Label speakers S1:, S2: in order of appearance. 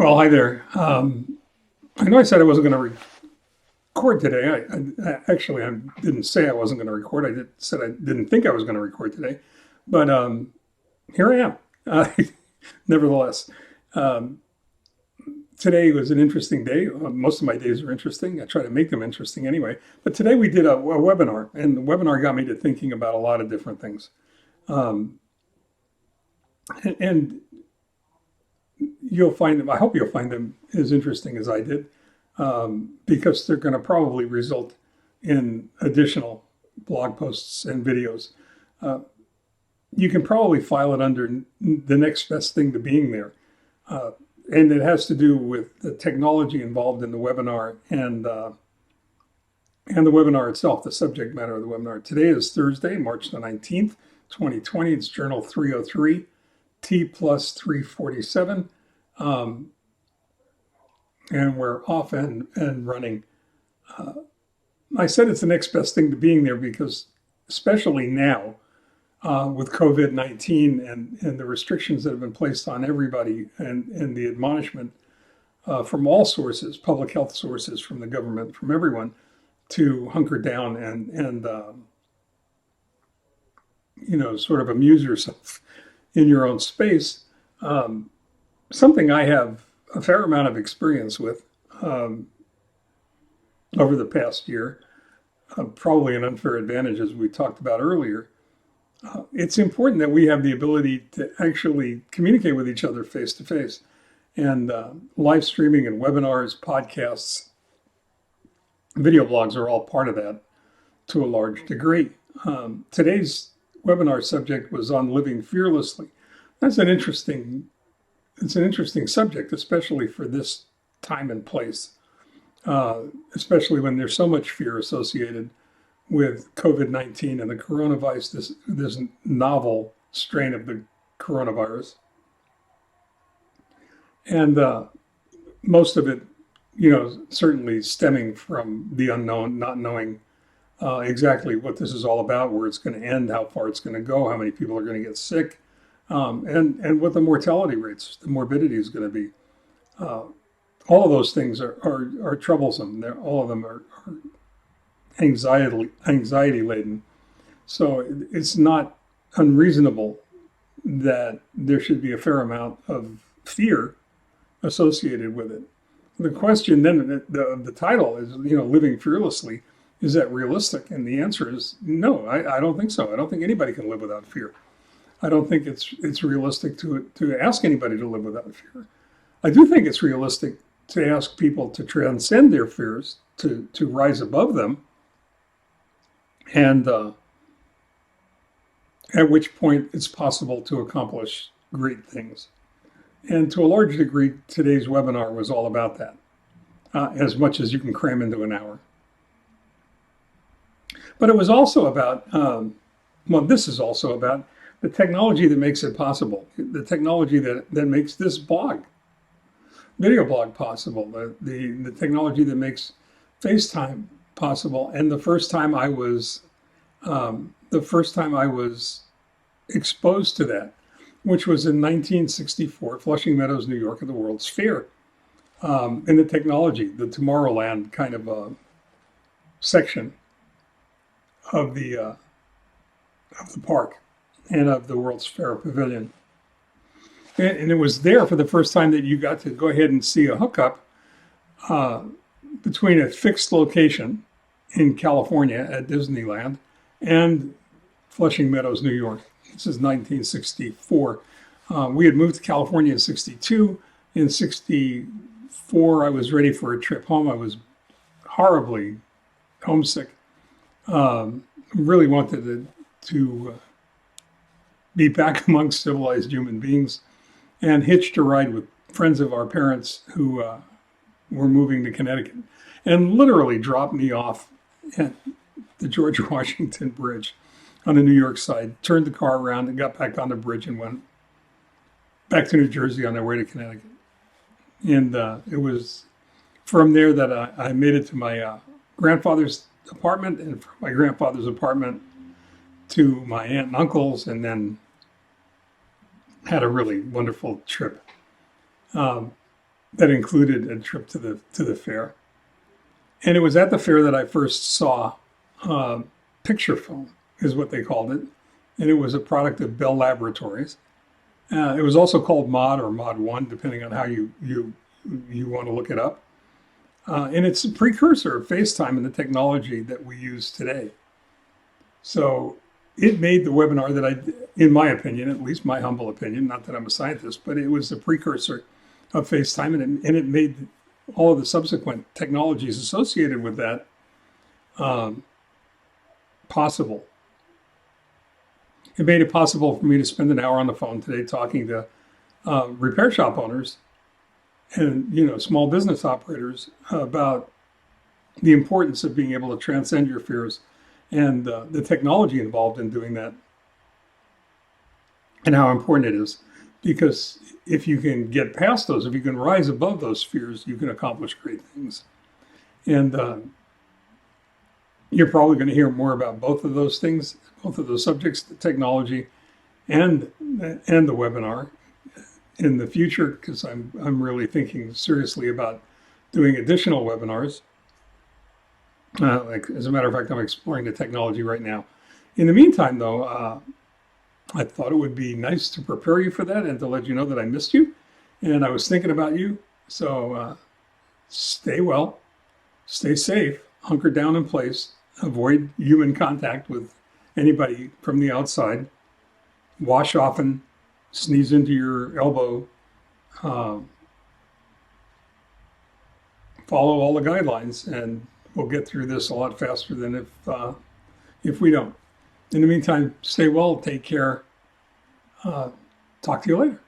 S1: Well, hi there. I know I said I wasn't going to record today. I didn't say I wasn't going to record. Said I didn't think I was going to record today, but here I am. Nevertheless, um, today was an interesting day. Most of my days are interesting. I try to make them interesting anyway. But today we did a webinar, and the webinar got me to thinking about a lot of different things. Um, and you'll find them. I hope you'll find them as interesting as I did, because they're going to probably result in additional blog posts and videos. Uh, you can probably file it under the next best thing to being there, and it has to do with the technology involved in the webinar and the webinar itself, the subject matter of the webinar. Today is Thursday, March the 19th, 2020. It's Journal 303, T+347. And we're off and running. I said it's the next best thing to being there because, especially now, with COVID-19 and the restrictions that have been placed on everybody and the admonishment from all sources, public health sources, from the government, from everyone, to hunker down and sort of amuse yourself in your own space. Something I have a fair amount of experience with over the past year, probably an unfair advantage, as we talked about earlier. It's important that we have the ability to actually communicate with each other face to face. And live streaming and webinars, podcasts, video blogs are all part of that to a large degree. Today's webinar subject was on living fearlessly. It's an interesting subject, especially for this time and place, especially when there's so much fear associated with COVID-19 and the coronavirus, this novel strain of the coronavirus. And most of it, certainly stemming from the unknown, not knowing exactly what this is all about, where it's going to end, how far it's going to go, how many people are going to get sick, and what the mortality rates, the morbidity is going to be. All of those things are troublesome. All of them are anxiety laden. So it's not unreasonable that there should be a fair amount of fear associated with it. The question then, the title is, living fearlessly. Is that realistic? And the answer is no. I don't think so. I don't think anybody can live without fear. I don't think it's realistic to ask anybody to live without fear. I do think it's realistic to ask people to transcend their fears, to rise above them, and at which point it's possible to accomplish great things. And to a large degree, today's webinar was all about that, as much as you can cram into an hour. But it was also about, this is also about the technology that makes it possible, the technology that makes this video blog possible, the technology that makes FaceTime possible. And the first time I was exposed to that, which was in 1964, Flushing Meadows, New York, at the World's Fair, in the technology, the Tomorrowland kind of section of the park and of the World's Fair Pavilion. And it was there for the first time that you got to go ahead and see a hookup between a fixed location in California at Disneyland and Flushing Meadows, New York. This is 1964. We had moved to California in 62. In 64, I was ready for a trip home. I was horribly homesick. Really wanted to be back amongst civilized human beings, and hitched a ride with friends of our parents who were moving to Connecticut, and literally dropped me off at the George Washington Bridge on the New York side, turned the car around and got back on the bridge and went back to New Jersey on their way to Connecticut. And it was from there that I made it to my grandfather's apartment, and from my grandfather's apartment to my aunt and uncle's, and then had a really wonderful trip. that included a trip to the fair. And it was at the fair that I first saw picture film, is what they called it. And it was a product of Bell Laboratories. It was also called Mod or Mod 1, depending on how you want to look it up. And it's a precursor of FaceTime and the technology that we use today. So it made the webinar that in my opinion, at least my humble opinion, not that I'm a scientist, but it was the precursor of FaceTime, and it made all of the subsequent technologies associated with that possible. It made it possible for me to spend an hour on the phone today talking to repair shop owners and small business operators about the importance of being able to transcend your fears and the technology involved in doing that, and how important it is. Because if you can get past those, if you can rise above those fears, you can accomplish great things. And you're probably going to hear more about both of those things, both of those subjects, the technology and the webinar in the future, because I'm really thinking seriously about doing additional webinars. As a matter of fact, I'm exploring the technology right now. In the meantime, though, I thought it would be nice to prepare you for that and to let you know that I missed you and I was thinking about you. So stay well, stay safe, hunker down in place, avoid human contact with anybody from the outside, wash often, sneeze into your elbow, follow all the guidelines, and we'll get through this a lot faster than if we don't. In the meantime, stay well, take care. Talk to you later.